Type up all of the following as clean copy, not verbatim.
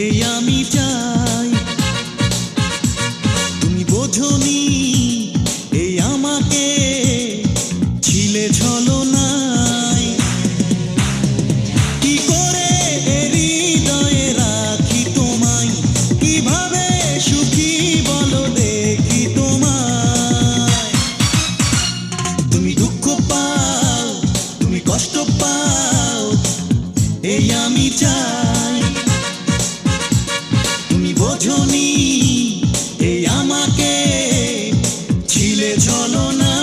এই আমি চাই। তুমি বোঝনি এই আমাকে ছিলে ছলনায়। কি করে হৃদয়ে রাখি তোমায়, কিভাবে সুখী বলো দেখি তোমায়। তুমি দুঃখ পাও, তুমি কষ্ট পাও, এই আমি চাই। তুমি বোঝনি এই আমাকে ছিলে ছলনায়।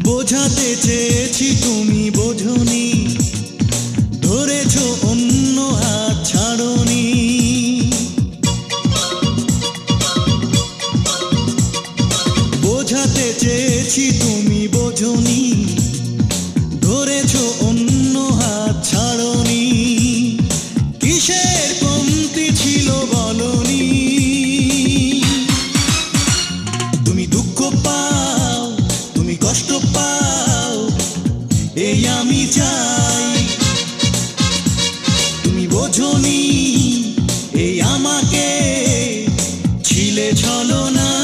বোঝাতে চেয়েছি তুমি বোঝনি, ধরেছো অন্য হাত ছাড়নি। বোঝাতে চেয়েছি তুমি বোঝনি, ধরেছো অন্য হাত ছাড়নি। কিসের কমতি ছিল বলনি। তুমি দুঃখ পাও, তুমি কষ্ট পাও, এই আমি চাই। তুমি বোঝনি এই আমাকে ছিলে ছলনায়।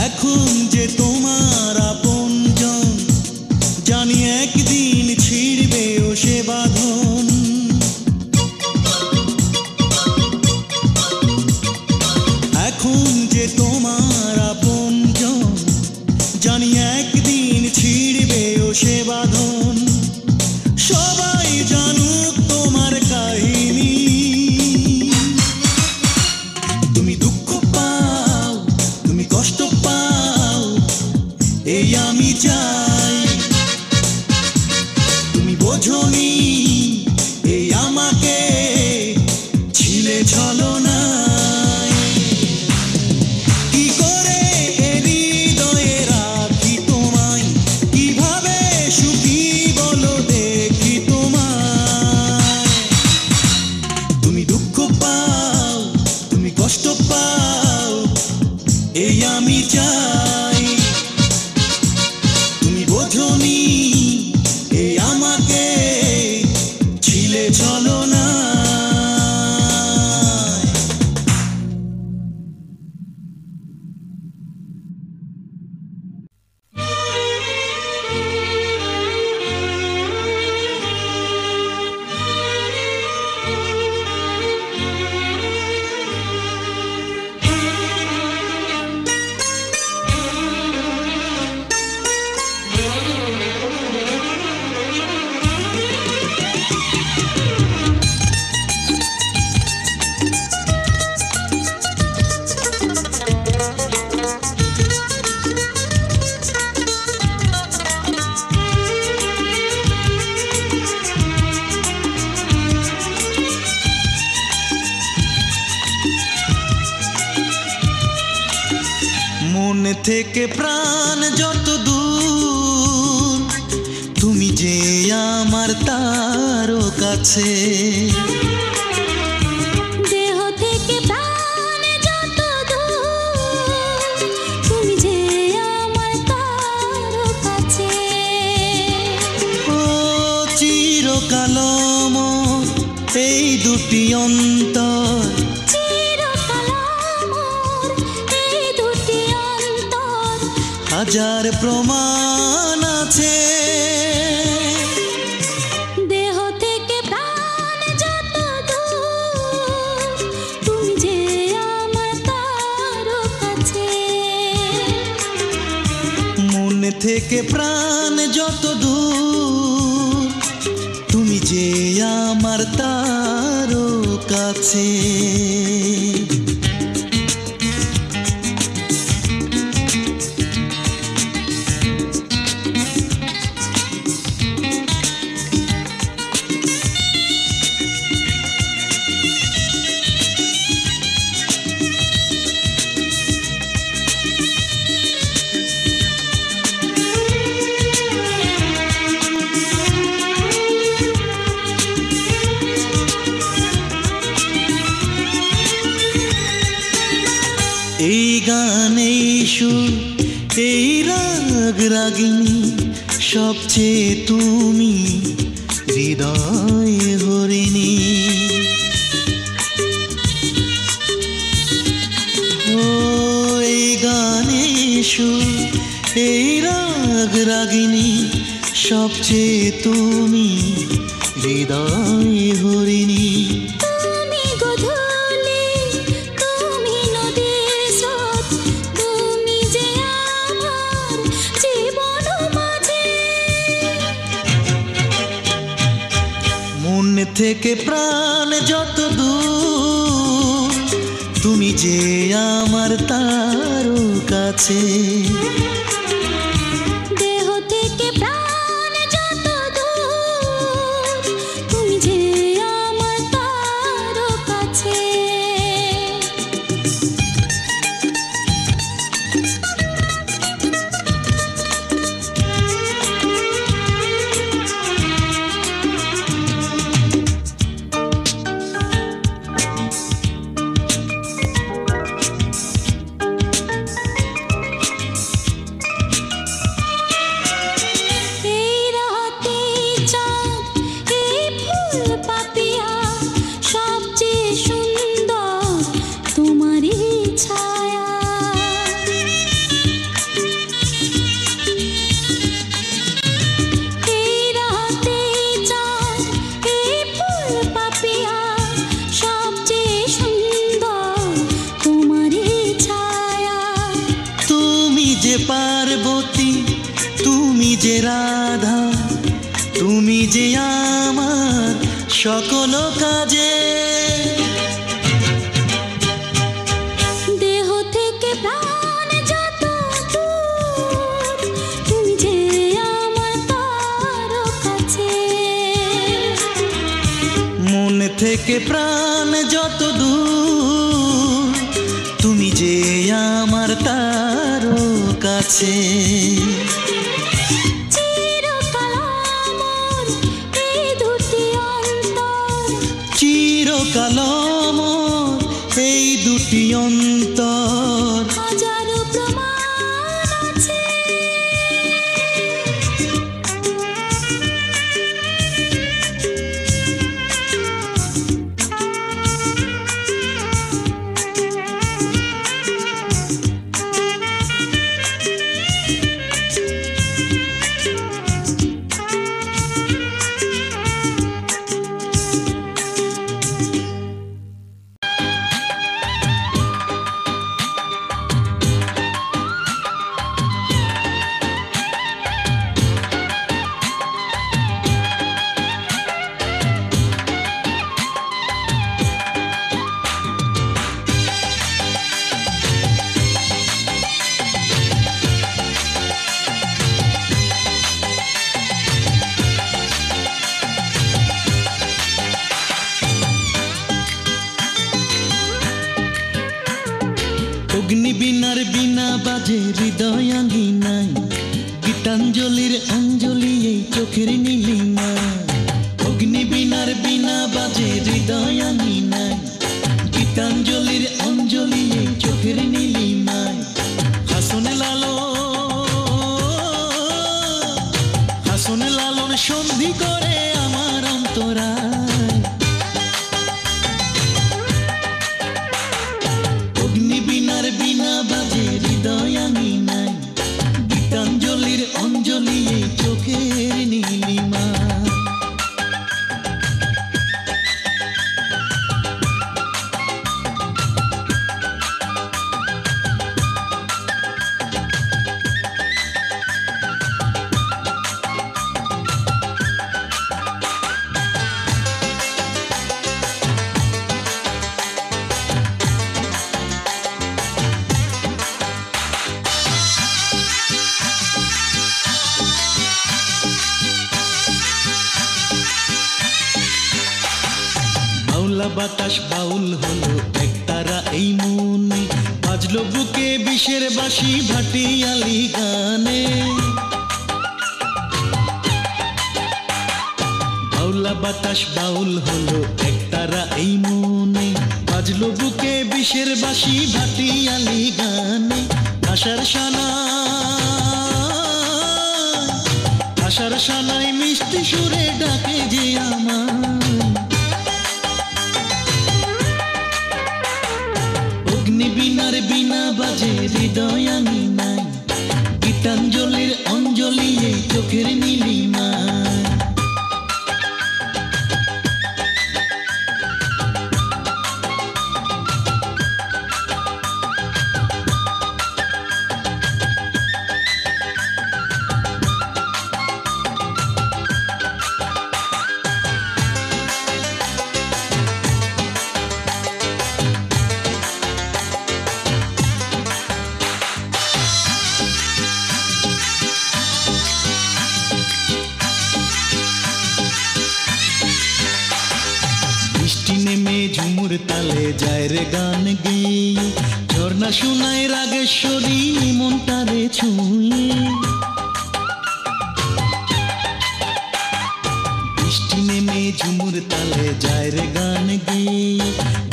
এখন যে তোমার আপনজন, জানি একদিন ছিড়বে ও সে বাঁধন। এখন যে তোমার আপনজন, জানি একদিন ছিড়বে ও সে বাঁধন। সবাই জানুক তোমার কাহিনী। তুমি দুঃখ পাও, তুমি কষ্ট পাও, এই আমি চাই। তুমি বোঝনি এই আমাকে ছিলে ছলনায়। কি করে হৃদয়ে রাখি তোমায়, কিভাবে সুখী বলো দেখি তোমায়। তুমি দুঃখ পাও, তুমি কষ্ট পাও, এই আমি চাই। তুমি বোঝনি এই আমাকে ছিলে ছলনায়। মন থেকে প্রাণ যত দূর, তুমি যে আমার তারও কাছে। দেহ থেকে প্রাণ যত দূর, তুমি যে আমার তারও কাছে। ও চিরকাল আমার এই দুটি অন্তর, চিরকাল আমার এই দুটি হাজার প্রমাণ আছে। দেহ থেকে প্রাণ যত দূর, তুমি যে আমার তার কাছে। মন থেকে প্রাণ যত দূর, তুমি যে আমার তার কাছে। এই গানে সুর, এই রাগ রাগিনী, সবচেয়ে তুমি হৃদয় হরিণী। ও এই গানে সুর, এই রাগ রাগিনী, সবচেয়ে তুমি হৃদয় হরিণী। তুমি গধূলি, তুমি নদীর স্রোত, তুমি যে আমার জীবন মাঝে। মন থেকে প্রাণ যত দূর, তুমি যে আমার তার কাছে। দেহ থেকে প্রাণ যত দূর, তুমি যে আমার তার কাছে। এই রাতে চাঁদ, এই ফুল পাপিয়া, সবচেয়ে সুন্দর তোমারই ছায়া। এই রাতে চাঁদ, এই ফুল পাপিয়া, সবচেয়ে সুন্দর তোমারই ছায়া। তুমি যে পার্বতী, তুমি যে রাধা, তুমি যে আমার সকল কাজে। দেহ থেকে প্রাণ যত দূর, তুমি যে আমার তার কাছে। মন থেকে প্রাণ যত দূর, তুমি যে আমার তার কাছে। চিরকাল আমার এই দুটি অন্তর, চিরকাল আমার এই দুটি অন্তর। হাজারো প্রমাণ আছে। অগ্নি বীণার বীণা বাজে হৃদয় আঙ্গিনায়, গীতাঞ্জলির অঞ্জলি এই চোখের নীলিমা। অগ্নি বীণার বীণা বাজে হৃদয় আঙ্গিনায়, গীতাঞ্জলির অঞ্জলি এই চোখের নীলিমায়। হাসনে লালন, হাসনে লালন সন্ধি করে আমার অন্তরায়। অগ্নি বীণার বীণা বাজে হৃদয় আঙ্গিনায়, বাউলা বাতাস বাউল হলো একতারা এই মনে, বাজলো বুকে বিষের বাঁশি ভাটিয়ালি গানে। বাউলা বাতাস বাউল হলো একতারা এই মনে, বাজলো বুকে বিষের বাঁশি ভাটিয়ালি গানে। আশার সানা আশার সানাই মিষ্টি সুরে ডাকে যে আমার, অগ্নি বিনার বিনা বাজে হৃদয় আঙিনায়, গীতাঞ্জলির অঞ্জলি এই চোখের নীলিমায়। বৃষ্টি নেমে ঝুমুর তালে যায় রে গান গেয়ে, ঝর্ণা শোনায় রাগেশ্বরী মনটারে ছুঁয়ে। বৃষ্টি নেমে ঝুমুর তালে যায় রে গান গেয়ে,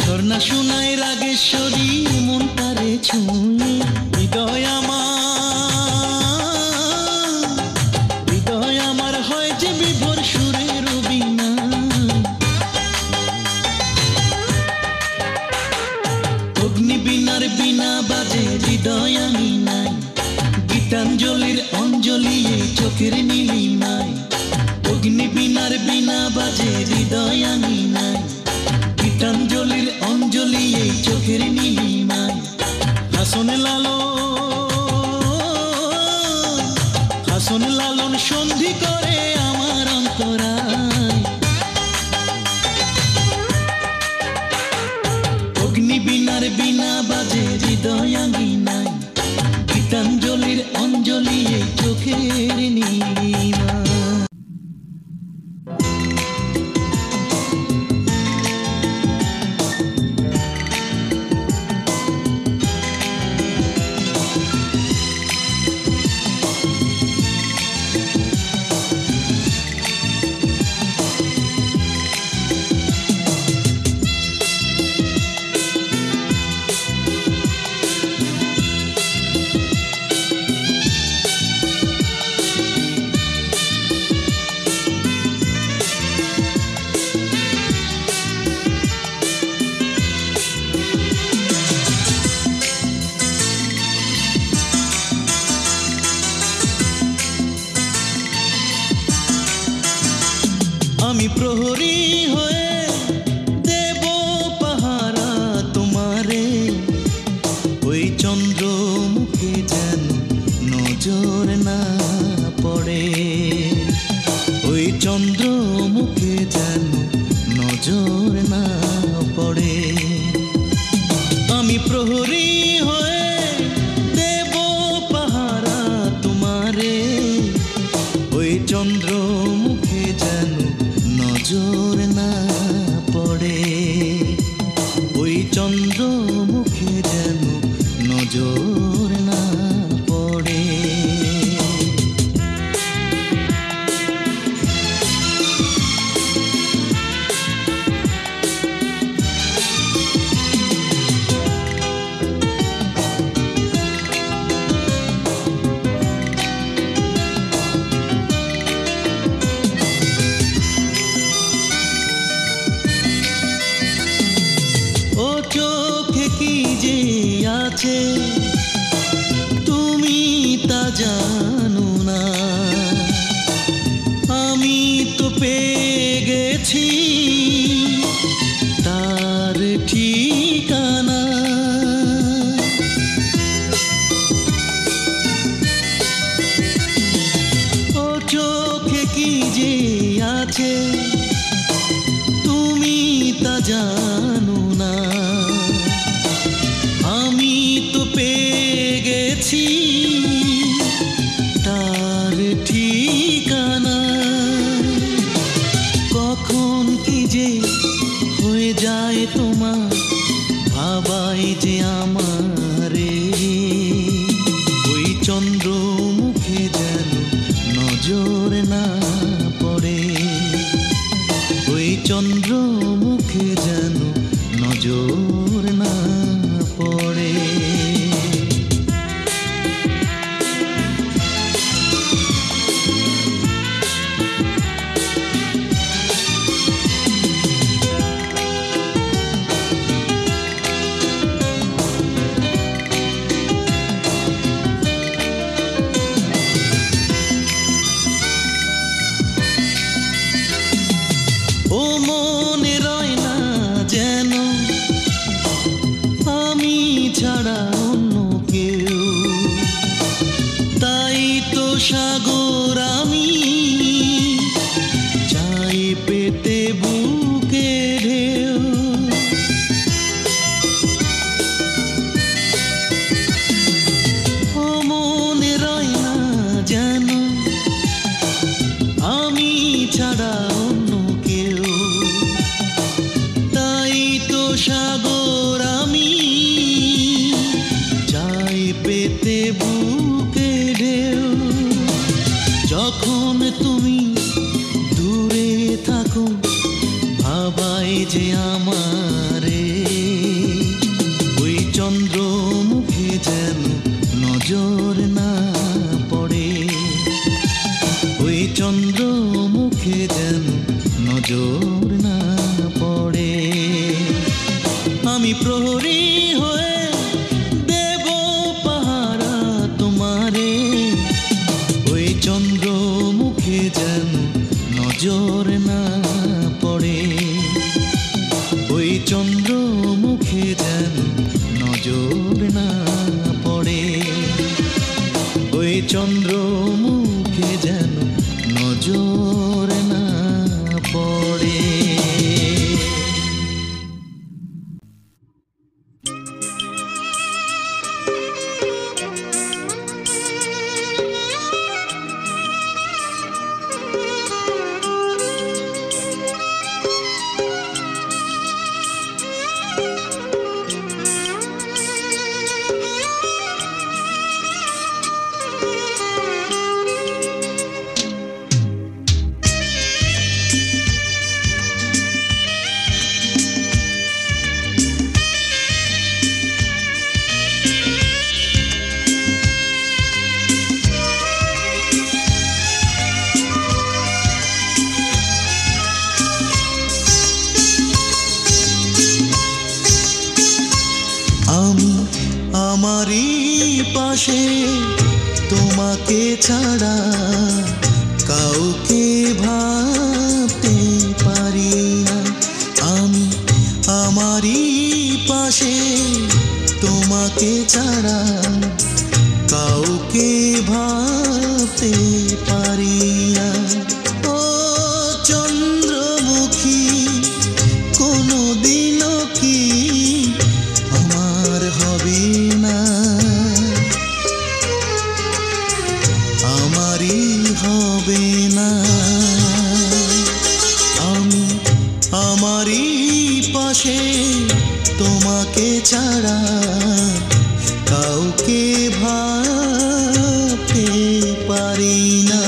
ঝর্ণা শোনায় রাগেশ্বরী মনটারে ছুঁয়ে। হৃদয় আমার হয় যে বিভোর সুরের বীণা, অগ্নি বিনার বিনা বাজে হৃদয় আঙিনায়, গীতাঞ্জলির অঞ্জলি এই চোখের নীলিমায়। অগ্নি বিনার বিনা বাজে হৃদয় আঙিনায়, গীতাঞ্জলির অঞ্জলি এই চোখের নীলিমায়। হাসন লালন সন্ধি করে আমার অন্তরায়, অগ্নি বিনার বিনা বাজে হৃদয় আঙিনায়, গীতাঞ্জলির অঞ্জলি এই চোখের নীলিমায়। আমি প্রহরী হয়ে দেব পাহারা তোমারে, ওই চন্দ্র মুখে যেন নজর না পড়ে, ওই চন্দ্র মুখে যেন নজর না পড়ে। আমি প্রহরী হয়ে দেব পাহারা তোমারে, ওই চন্দ্র মুখে যেন নজর না পড়ে, ওই চন্দ্র মুখে যেন নজর না পড়ে। ও চোখে কি যে আছে তুমি তা জানো না, আমি তো পেয়ে গেছি তার ঠিকানা। ও চোখে কি যে আছে তুমি তা জানো না, আমি তো পেয়ে গেছি তার ঠিকানা। কখন কি যে হয়ে যায় সাগর আমি চাই পেতে বুকে ঢেউ ও মনে রয় না যেন আমি ছাড়া অন্য কেউ তাই তো সাগর আমি চাই পেতে বুকে ঢেউ যখন তুমি দূরে থাকো ভাবাই যে আমারে ওই চন্দ্র মুখে যেন নজর না পড়ে ওই চন্দ্র মুখে যেন নজর না পড়ে আমি প্রহরী হয়ে দেব পাহারা তোমারে ওই চন্দ্র মুখে যেন নজর না পড়ে ওই চন্দ্র মুখে যেন নজর না পড়ে ওই চন্দ্র মুখে যেন নজর না পড়ে আমি আমারই পাশে তোমাকে ছাড়া কাউকে ভাবতে পারি না আমি আমারই পাশে তোমাকে ছাড়া কাউকে ভাবতে পারি না ও চন্দ্রমুখী কোনোদিনও কি আমার হবে না আমারই হবে না আমি আমারই পাশে তোমাকে ছাড়া কাউকে ভাবতে পারি না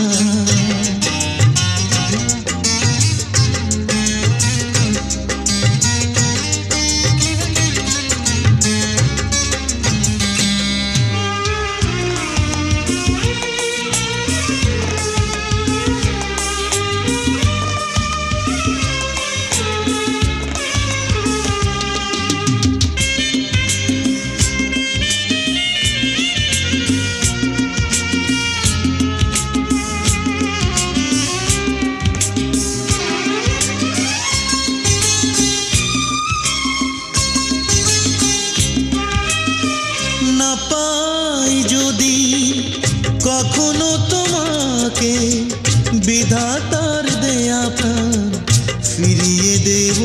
না পাই যদি কখনো তোমাকে বিধাতার দেয়া প্রাণ ফিরিয়ে দেব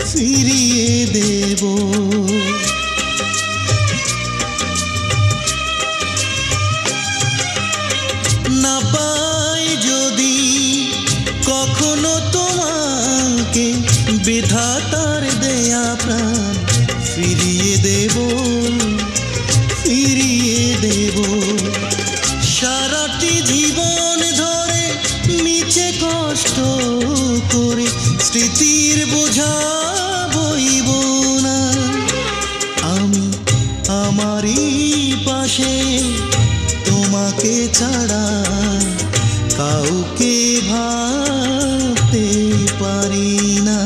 ফিরিয়ে দেব না পাই যদি কখনো তোমাকে বিধাতার দেয়া প্রাণ ফিরিয়ে দেব ফিরিয়ে দেব সারাটি জীবন ধরে মিছে কষ্ট করে স্মৃতির বোঝা বইব না আমি আমারই পাশে তোমাকে ছাড়া কাউকে ভাবতে পারি না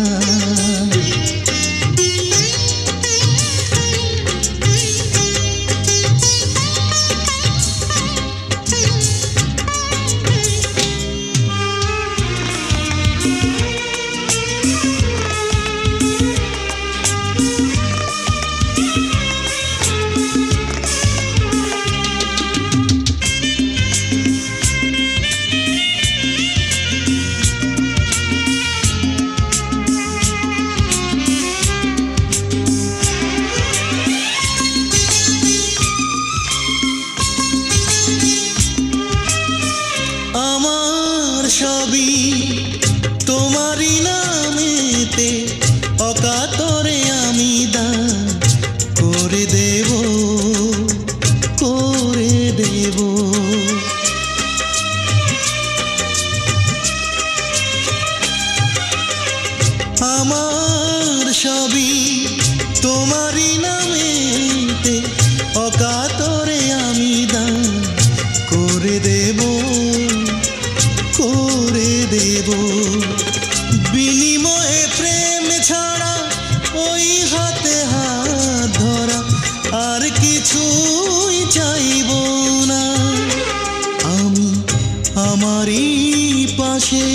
পাশে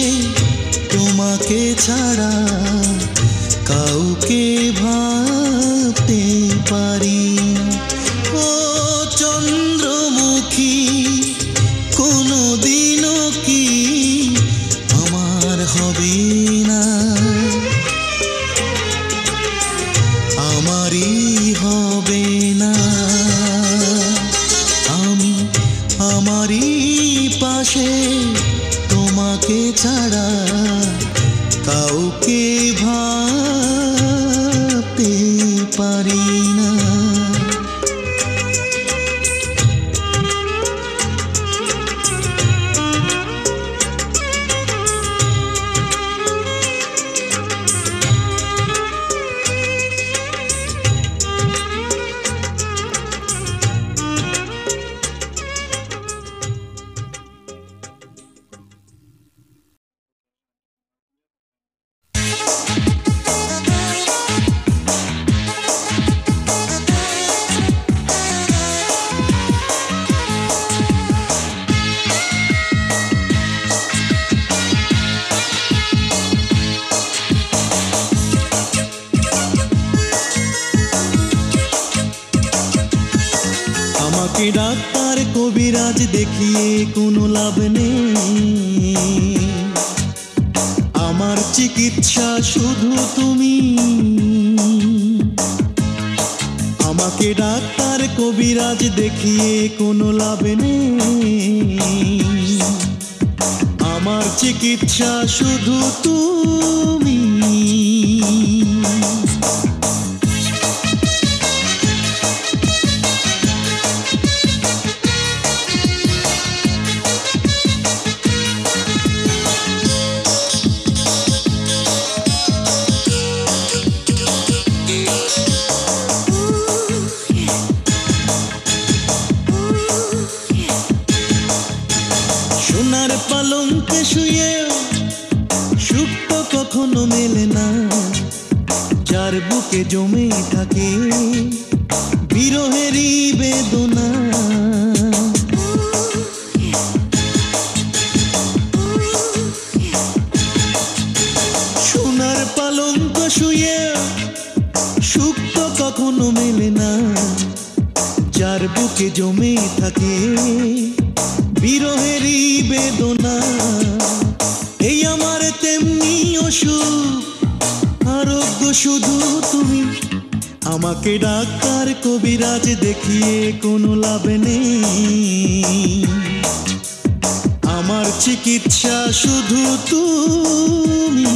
তোমাকে ছাড়া কাউকে ভাবতে পারি না। ও চন্দ্রমুখী, কোনোদিনও কি আমার হবে না? আমারই হবে না। আমি আমারই পাশে তোমাকে ছাড়া কাউকে ভাবতে পারি না। আমাকে ডাক্তার কবিরাজ দেখিয়ে কোনো লাভ নেই, আমার চিকিৎসা শুধু তুমি। আমাকে ডাক্তার কবিরাজ দেখিয়ে কোনো লাভ নেই, আমার চিকিৎসা শুধু তুমি। সোনার পালঙ্কে শুয়ে সুখ তো কখনো মেলে না, যার বুকে জমে থাকে বিরহেরই বেদনা। সোনার পালঙ্ক শুয়ে সুখ তো কখনো মেলে না, যার বুকে জমে থাকে বিরহেরই বেদনা। এই আমার তেমনি অসুখ, আরোগ্য শুধু তুমি। আমাকে ডাক্তার কবিরাজ দেখিয়ে কোনো লাভ নেই, আমার চিকিৎসা শুধু তুমি।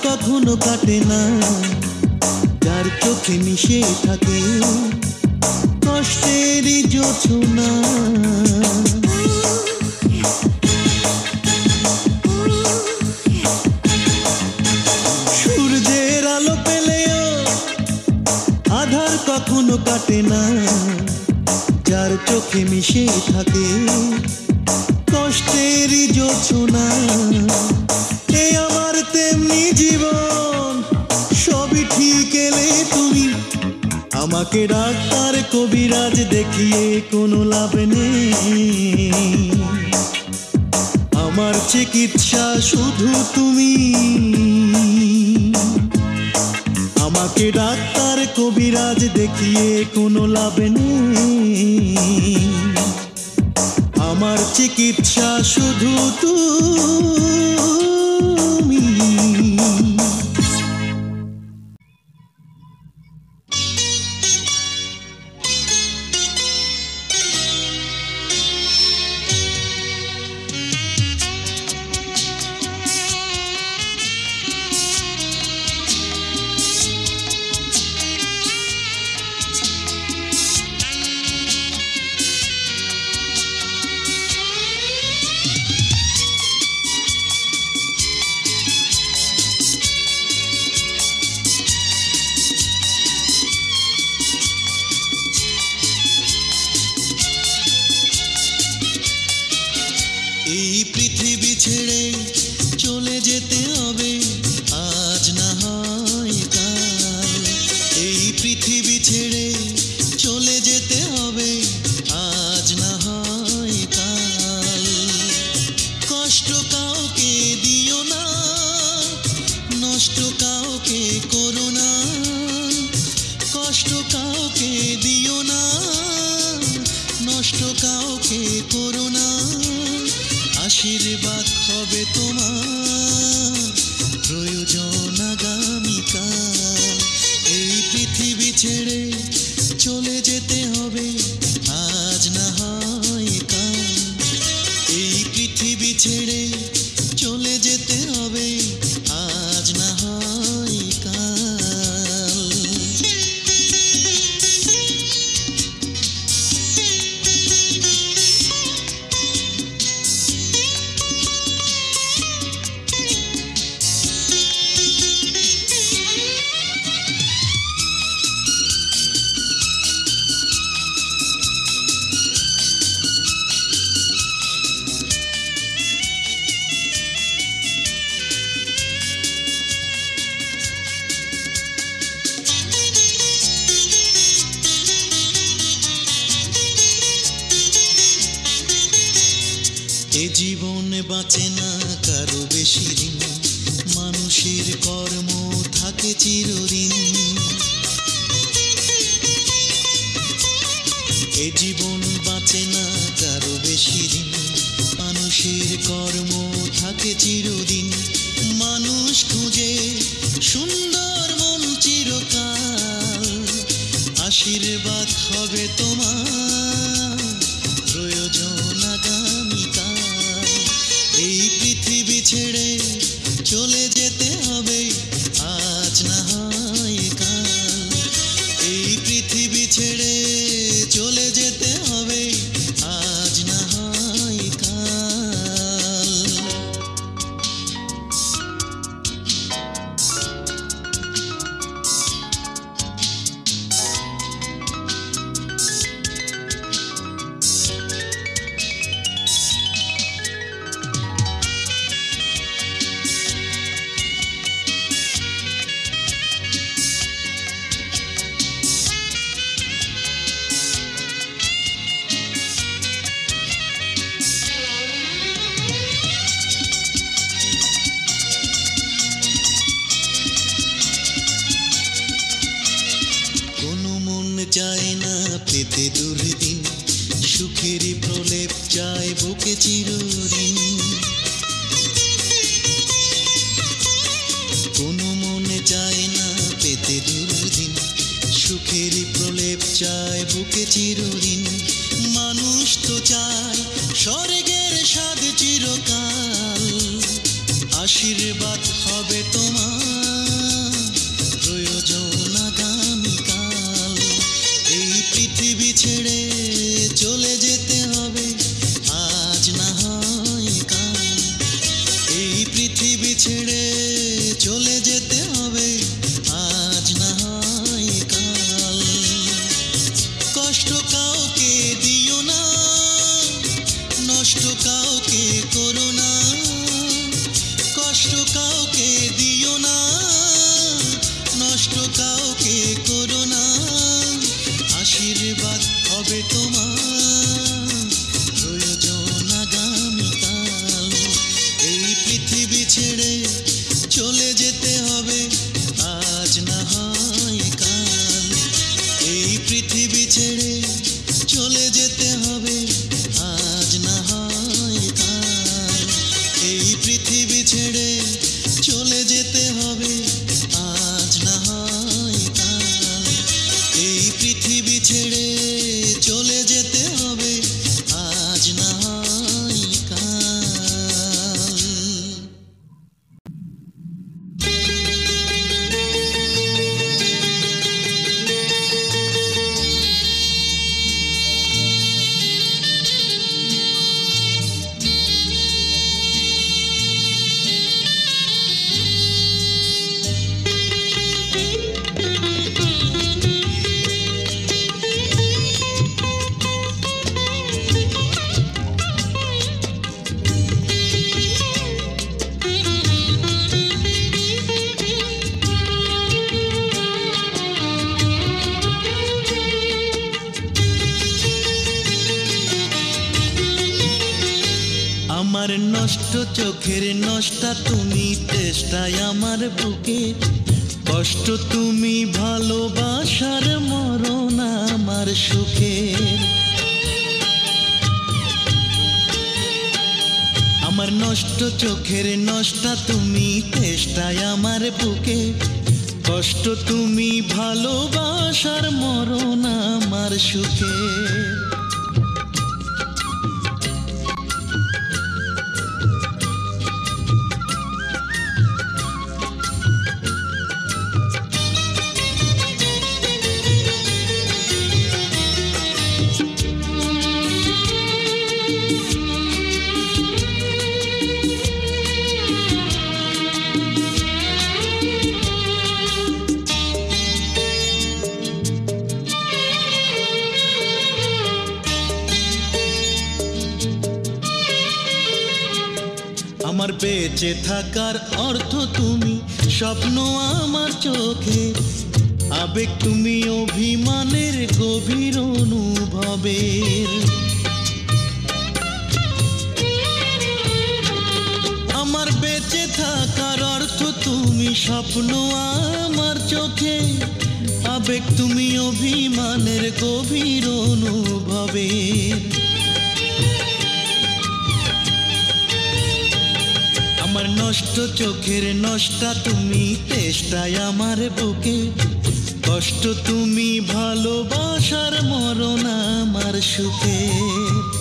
কখনো কাটে না, যার চোখে মিশে থাকে কষ্টেরই জোছনা। সূর্যের আলো পেলেও আধার কখনো কাটে না, যার চোখে মিশে থাকে কষ্টেরই জোছনা। এই আমার তেমনি জীবন, সবই ঠিক এলে তুমি। আমাকে ডাক্তার কবিরাজ দেখিয়ে কোনো লাভ নেই, আমার চিকিৎসা শুধু তুমি। আমাকে ডাক্তার কবিরাজ দেখিয়ে কোনো লাভ নেই, আমার চিকিৎসা শুধু তুমি। এই পৃথিবী ছেড়ে চলে যেতে হবে আজ না হয় কাল। এই পৃথিবী ছেড়ে চলে যেতে হবে আজ না হয় কাল। কষ্ট কাউকে দিও না, নষ্ট কাউকে করো না। কষ্ট কাউকে দিও না, নষ্ট কাউকে করো না। আশীর্বাদ হবে তোমার প্রয়োজন আগামীকাল। এই পৃথিবী ছেড়ে চলে যেতে হবে আজ না হয় কাল। এই পৃথিবী ছেড়ে চলে যেতে হবে আজ না হয় কাল। এ জীবনে বাঁচে না কারো বেশি দিন, মানুষের কর্ম থাকে চিরদিন। এ জীবন বাঁচে না কারো বেশি দিন, মানুষের কর্ম থাকে চিরদিন। মানুষ খুঁজে সুন্দর মন চিরকাল, আশীর্বাদ হবে তোমার প্রয়োজন আগামীকাল। এই পৃথিবী ছেড়ে চলে যেতে হবে আজ না হয় কাল। এই পৃথিবী ছেড়ে চলে যেতে হবে আজ না হয় কাল। চায় না পেতে দুর্দিন, সুখেরই প্রলেপ চায় বুকে চিরদিন। কোনো মনে চায় না পেতে দুর্দিন, সুখেরই প্রলেপ চায় বুকে চিরদিন। মানুষ তো চায় স্বর্গের স্বাদ চিরকাল, আশীর্বাদ হবে তোমার প্রয়োজন আগামীকাল। এই পৃথিবী ছেড়ে চলে যেতে হবে আজ না হয় কাল। এই পৃথিবী ছেড়ে চলে যেতে হবে আজ না হয় কাল। কষ্ট কাউকে দিও না, নষ্ট কাউকে করো না। কষ্ট কাউকে দিও না, নষ্ট কাউকে করো না। আশীর্বাদ হবে তোমার প্রয়োজন আগামীকাল। এই পৃথিবী ছেড়ে চলে যেতে হবে আজ না হয় কাল। এই পৃথিবী ছেড়ে চলে যেতে হবে আজ না হয় কাল। এই পৃথিবী ছেড়ে চলে যেতে হবে আজ না হয় কাল। এই পৃথিবী ছেড়ে চলে যেতে হবে আজ না হয় কাল। আমার নষ্ট চোখের নষ্টা তুমি, তেষ্টায় আমার বুকে কষ্ট তুমি, ভালোবাসার মরণ আমার সুখের। আমার নষ্ট চোখের নষ্টা তুমি, তেষ্টায় আমার বুকে কষ্ট তুমি, ভালোবাসার মরণ আমার সুখের। আমার বেঁচে থাকার অর্থ তুমি, স্বপ্ন আমার চোখে, আবেগ তুমি, অভিমানের গভীর অনুভবের। আমার বেঁচে থাকার অর্থ তুমি, স্বপ্ন আমার চোখে, আবেগ তুমি, অভিমানের গভীর অনুভবের। আমার নষ্ট চোখের নষ্টা তুমি, তেষ্টায় আমার বুকে কষ্ট তুমি, ভালোবাসার মরণ আমার সুখের।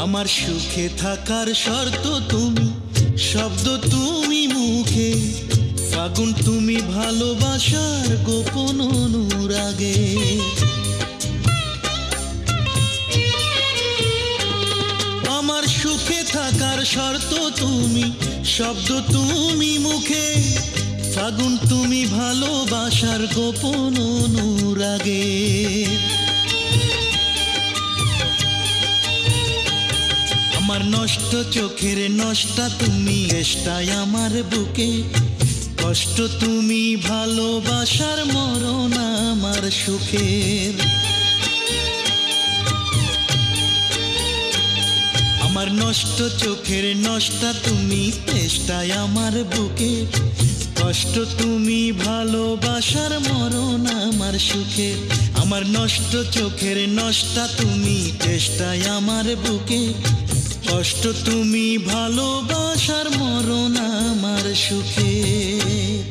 আমার সুখে থাকার শর্ত তুমি, শব্দ তুমি মুখে, ফাগুন তুমি, ভালোবাসার গোপন অনুরাগে। আমার সুখে থাকার শর্ত তুমি, শব্দ তুমি মুখে, ফাগুন তুমি, ভালোবাসার গোপন অনুরাগে। আমার নষ্ট চোখের নষ্টা তুমি, চেষ্টায় আমার বুকে কষ্ট তুমি, ভালোবাসার মরণ আমার সুখের। আমার নষ্ট চোখের নষ্টা তুমি, চেষ্টায় আমার বুকে কষ্ট তুমি, ভালোবাসার মরণ আমার সুখের। আমার নষ্ট চোখের নষ্টা তুমি, চেষ্টায় আমার বুকে কষ্ট তুমি, ভালোবাসার মরণ আমার সুখের।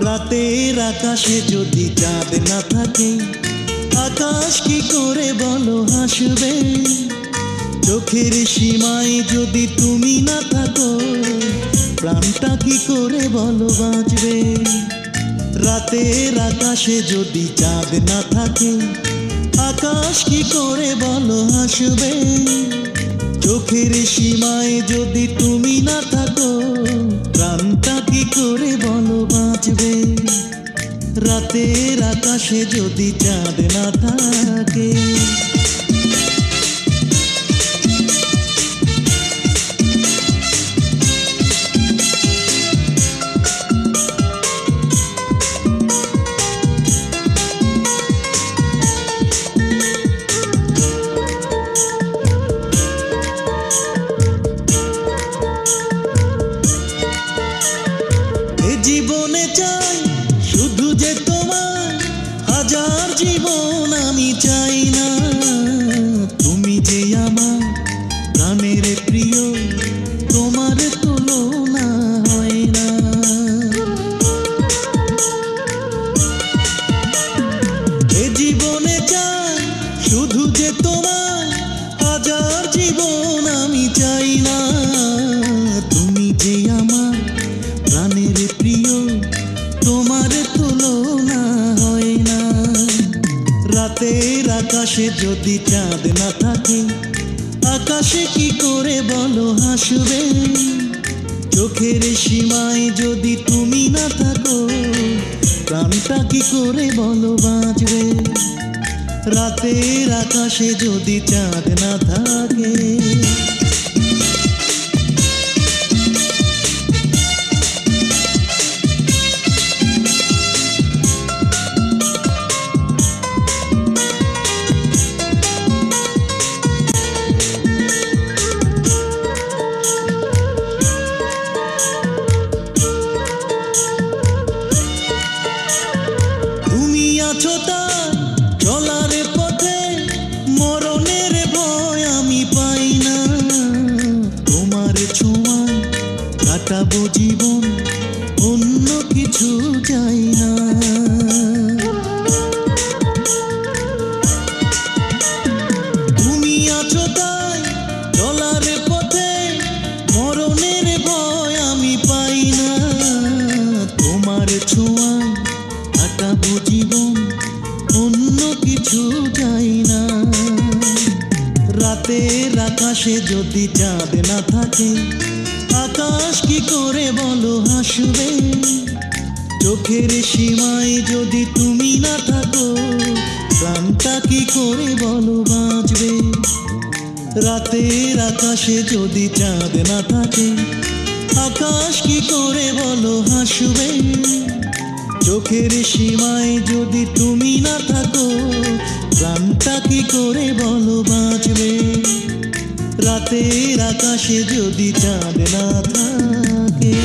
রাতের আকাশে যদি চাঁদ না থাকে, আকাশ কি করে বলো হাসবে? চোখের সীমায় যদি তুমি না থাকো, প্রাণটা কি করে বলো বাঁচবে? রাতের আকাশে যদি চাঁদ না থাকে, আকাশ কি করে বলো হাসবে? চোখের সীমায় যদি তুমি না থাকো, প্রাণটা কি করে বলো বাঁচবে? রাতের আকাশে যদি চাঁদ না থাকে। জীবনে চাই শুধু যে তোমার, হাজার জীবন আমি চাই না। যে তোমার হাজার জীবন আমি চাই না, তুমি যে আমার প্রাণের প্রিয়, তোমার তুলনা হয় না। রাতের আকাশে যদি চাঁদ না থাকে, আকাশে কি করে বলো হাসবে? চোখের সীমায় যদি তুমি না থাকো, প্রাণটা কি করে বলো বাঁচবে? রাতের আকাশে যদি চাঁদ না থাকে। তুমি আছো তার চলার পথে, মরণের ভয় আমি পাই না। তোমার ছোঁয়ায় কাটাবো জীবন, অন্য কিছু চাই না। তুমি আছো তাই চলার পথে, মরণের ভয় আমি পাই না। তোমার ছোঁয়ায় কাটাবো জীবন, অন্য কিছু চাই না। রাতের আকাশে যদি চাঁদ না থাকে, আকাশ কি করে বলো হাসবে? চোখের সীমায় যদি তুমি না থাকো, প্রাণটা কি করে বলো বাঁচবে? রাতের আকাশে যদি চাঁদ না থাকে, আকাশ কি করে বলো হাসবে? চোখের সীমায় যদি তুমি না থাকো, প্রাণটা কি করে বলো বাঁচবে? রাতের আকাশে যদি চাঁদ না থাকে।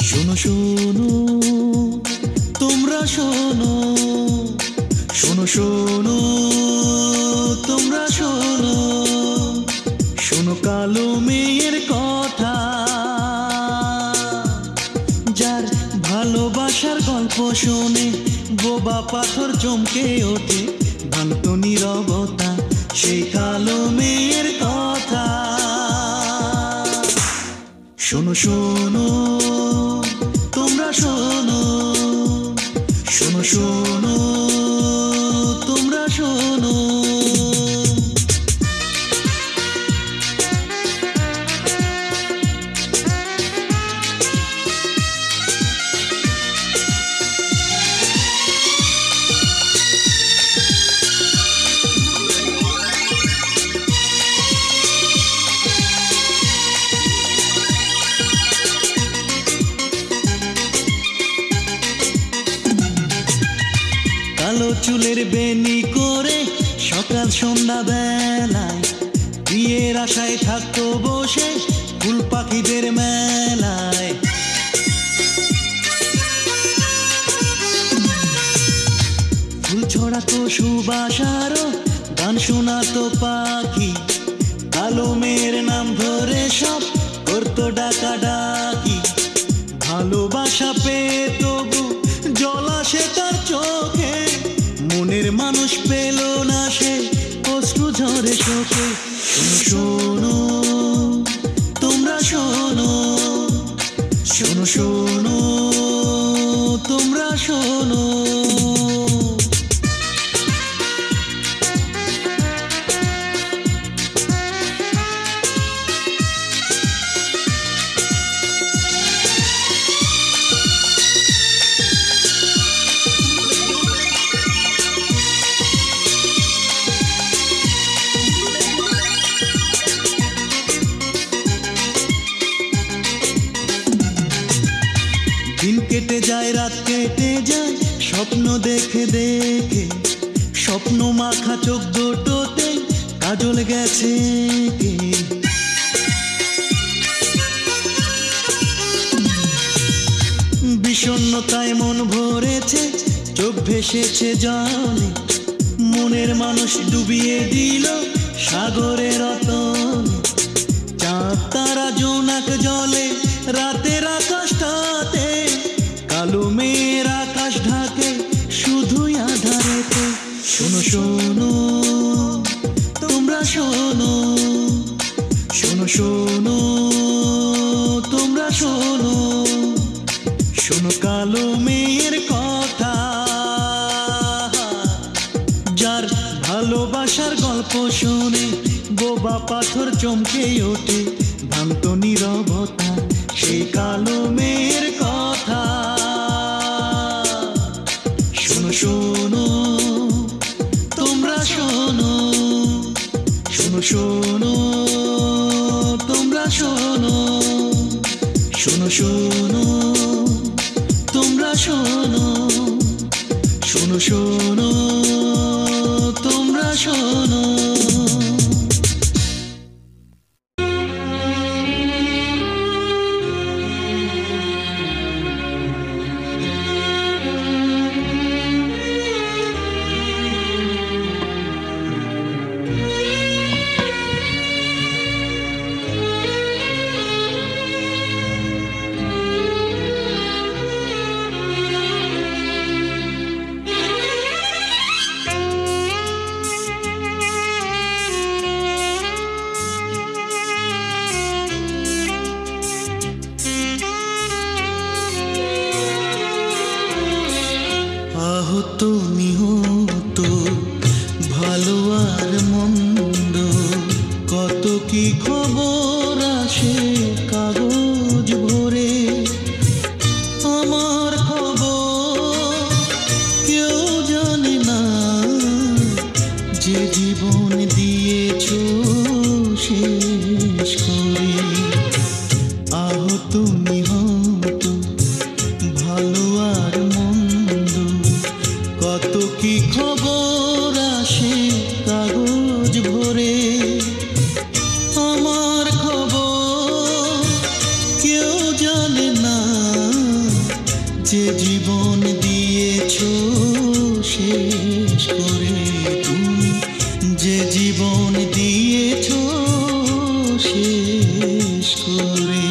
শোনো শোনো তোমরা শোনো, শোনো শোনো তোমরা শোনো, শোনো কালো মেয়ের কথা, যার ভালোবাসার গল্প শোনে বোবা পাথর চমকে ওঠে, ভ্রান্ত নীরবতা সেই কালো মেয়ের কথা। শোনো শোনো তোমরা শোনো, শোনো শোনো তোমরা শোনো। কালো চুলের বেনি করে সকাল সন্ধ্যা বেলায় বিয়ের আশায় থাকতো বসে ফুল পাখিদের মেলায়। ফুল ছড়াতো সুবাস আরো গান শোনাতো পাখি, কালো মেয়ের নাম ধরে সব করতো ডাকাডাকি। ভালোবাসা পেয়ে তবু জল আসে তার চোখে, মনের মানুষ পেল না সে অশ্রু ঝরে শোকে। শোনো তোমরা শোনো, শোনো শোনো তোমরা শোনো। দিন কেটে যায় রাত কেটে যায় স্বপ্ন দেখে দেখে, স্বপ্ন মাখা চোখ দুটোতে কাজল গেছে কে? বিষণ্ণতায় মন ভরেছে, চোখ ভেসেছে জলে, মনের মানুষ ডুবিয়ে দিল সাগরের রতনে। চাঁদ তারা জোনাক জলে রাতের আকাশটাতে, কালো মেয়ের আকাশ ঢাকে শুধুই আধারেতে। শোনো শোনো তোমরা শোনো, শোনো শোনো তোমরা শোনো, শোনো কালো মেয়ের কথা। যার ভালোবাসার গল্প শুনে বোবা পাথর চমকে ওঠে, ভ্রান্ত নীরবতা সেই কালো মেয়ের কথা। শোনো শোনো তোমরা শোনো, শোনো শোনো তোমরা শোনো, শোনো শোনো তোমরা শোনো, শোনো শোনো তোমরা শোনো। তুমি হতো ভালো আর মন্দ, কত কি খবর আসে কাগজ ভরে। আমার খবর কেউ জানে না, যে জীবন দিয়েছো শেষ করে। আহ তুমি হতো ভালো আর মন্দ, কত কি খবর আসে কাগজ ভরে। আমার খবর কেউ জানে না, যে জীবন দিয়েছো শেষ করে। তুমি যে জীবন দিয়েছো শেষ করে।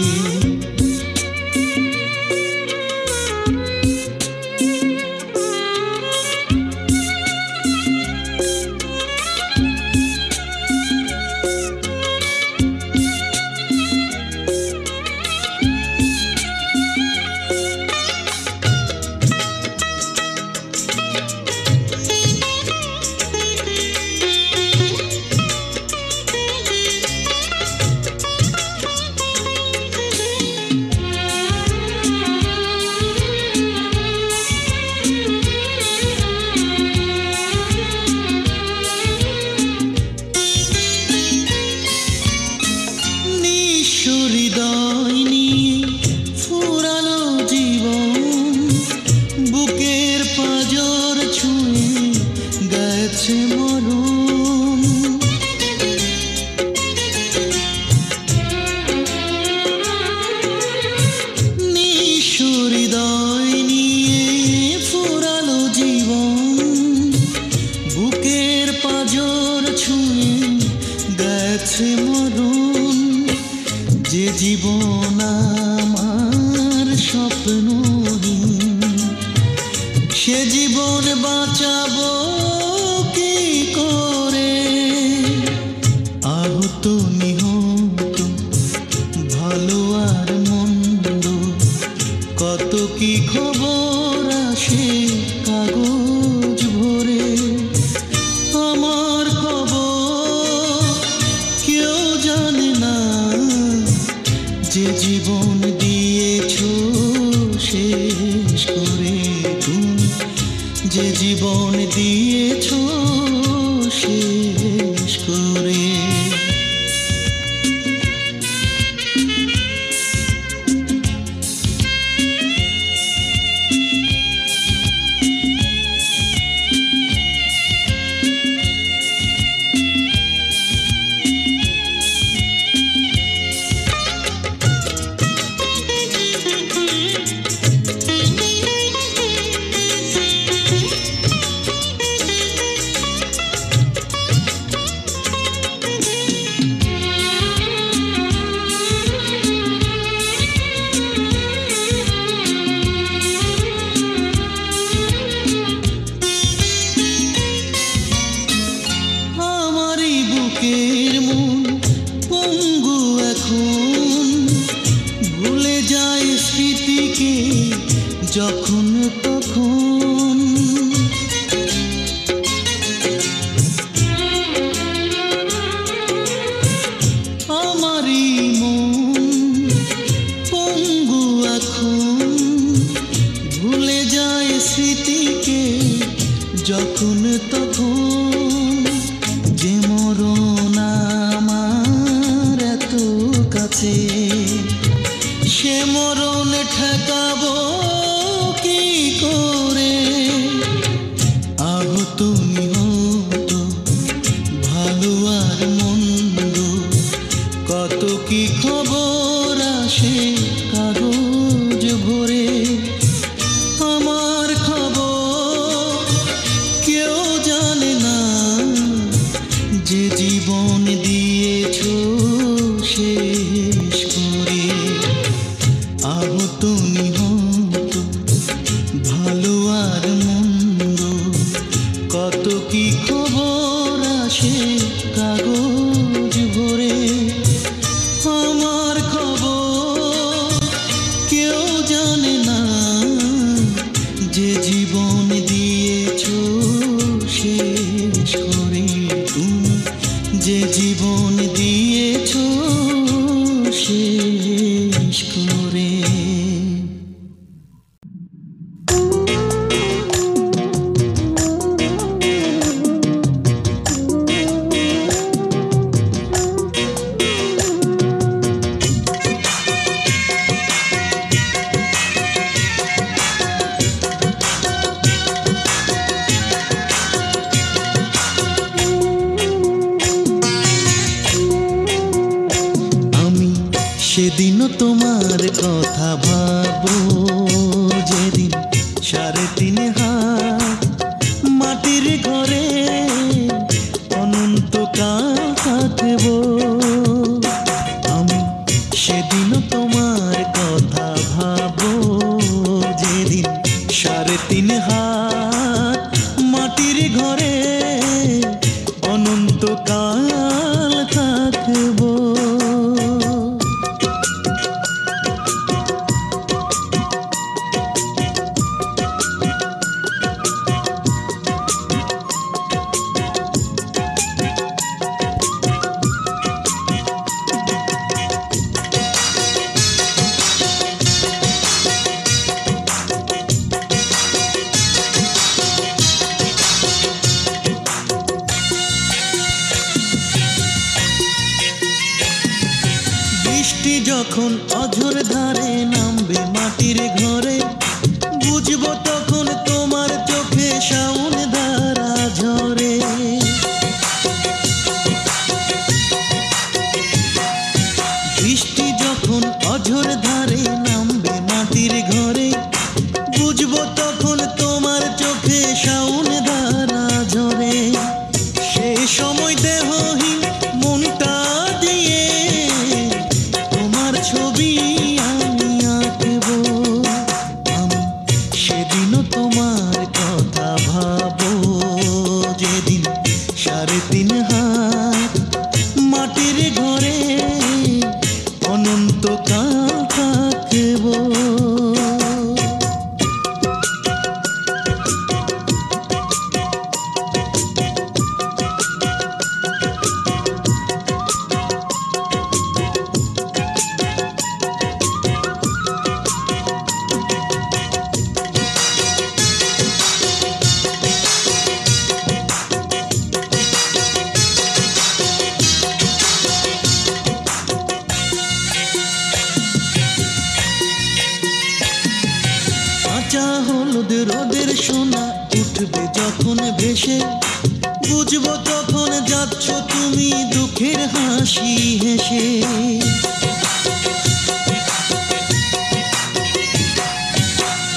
হৃদয় নিয়ে ফুরালো জীবন, বুকের পাঁজর ছুঁয়ে গেছে মরণ। নিঃস্ব হৃদয় নিয়ে ফুরালো জীবন, বুকের পাঁজর ছুঁয়ে গেছে মরণ। যে জীবন আমার স্বপ্নহীন, সে জীবন বাঁচাবো কি করে। আহত নিহত ভালো আর মন্দ, কত কি খবর আসে কাগজ ভরে। আমার খবর কেউ জানে না, যে জীবন দিয়েছো শেষ করে। তুমি যে জীবন দিয়েছো শেষ করে। বুকের মন পঙ্গু এখন, ভুলে যায় স্মৃতিকে যখন তখন। আমারই মন পঙ্গু এখন, ভুলে যায় স্মৃতিকে যখন তখন। যে মরণ আমার এত কাছে, সে মরণ ঠেকাবো কি করে? আহত নিহত ভালো আর মন্দ, কত কি খবর আসে কাগজ ভরে। আমার খবর কেউ জানে না, যে জীবন দিয়েছো শেষ করে। আহত নিহত ভালো আর মন্দ, কত কি খবর আসে কাগজ ভরে। আমার খবর কেউ জানে না, যে জীবন দিয়েছো শেষ করে। তুমি যে জীবন দিয়েছো শেষ করে। সেদিনও তোমার কথা ভাবো, যেদিন 3.5 হাত মাটির ঘরে অনন্তকাল থাকবো। আমি সেদিনও তোমার কথা ভাবো, যেদিন 3.5 হাত মাটির ঘরে অনন্তকাল থাকবো। বৃষ্টি যখন অঝোর ধারে নামবে মাটির ঘরে, বুঝবো তখন তোমার চোখে শাওন ধারা ঝরে। বৃষ্টি যখন অঝোর ধারে নামবে মাটির ঘরে, বুঝবো তখন তোমার চোখে শাওন ধারা ঝরে। সেই সময় দেহহীন মনটা দিয়ে তোমার ছবি আমি আঁকবো। আমি সেদিনও তোমার কথা ভাবো, যেদিন 3.5 হাত মাটির ঘরে অনন্তকাল থাকবো। কাঁচা হলুদ রোদের সোনা উঠবে যখন ভেসে, বুঝবো তখন যাচ্ছ তুমি দুঃখের হাসি হেসে।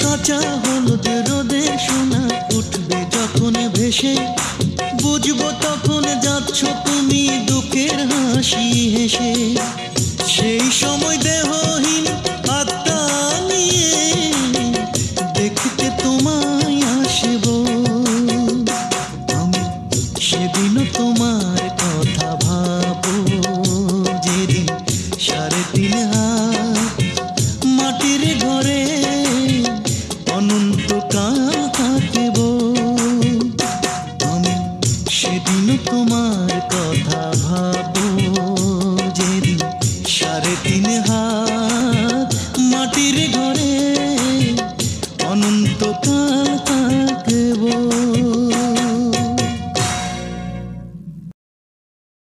কাঁচা হলুদ রোদের সোনা উঠবে যখন ভেসে, বুঝবো তখন যাচ্ছ তুমি দুঃখের হাসি হেসে। সেই সময় দেহহীন আত্মা নিয়ে দেখতে তোমায় আসবো। আমি সেদিনও তোমার কথা ভাবো, হাত মাটির ঘরে অনন্তকাল থাকবো।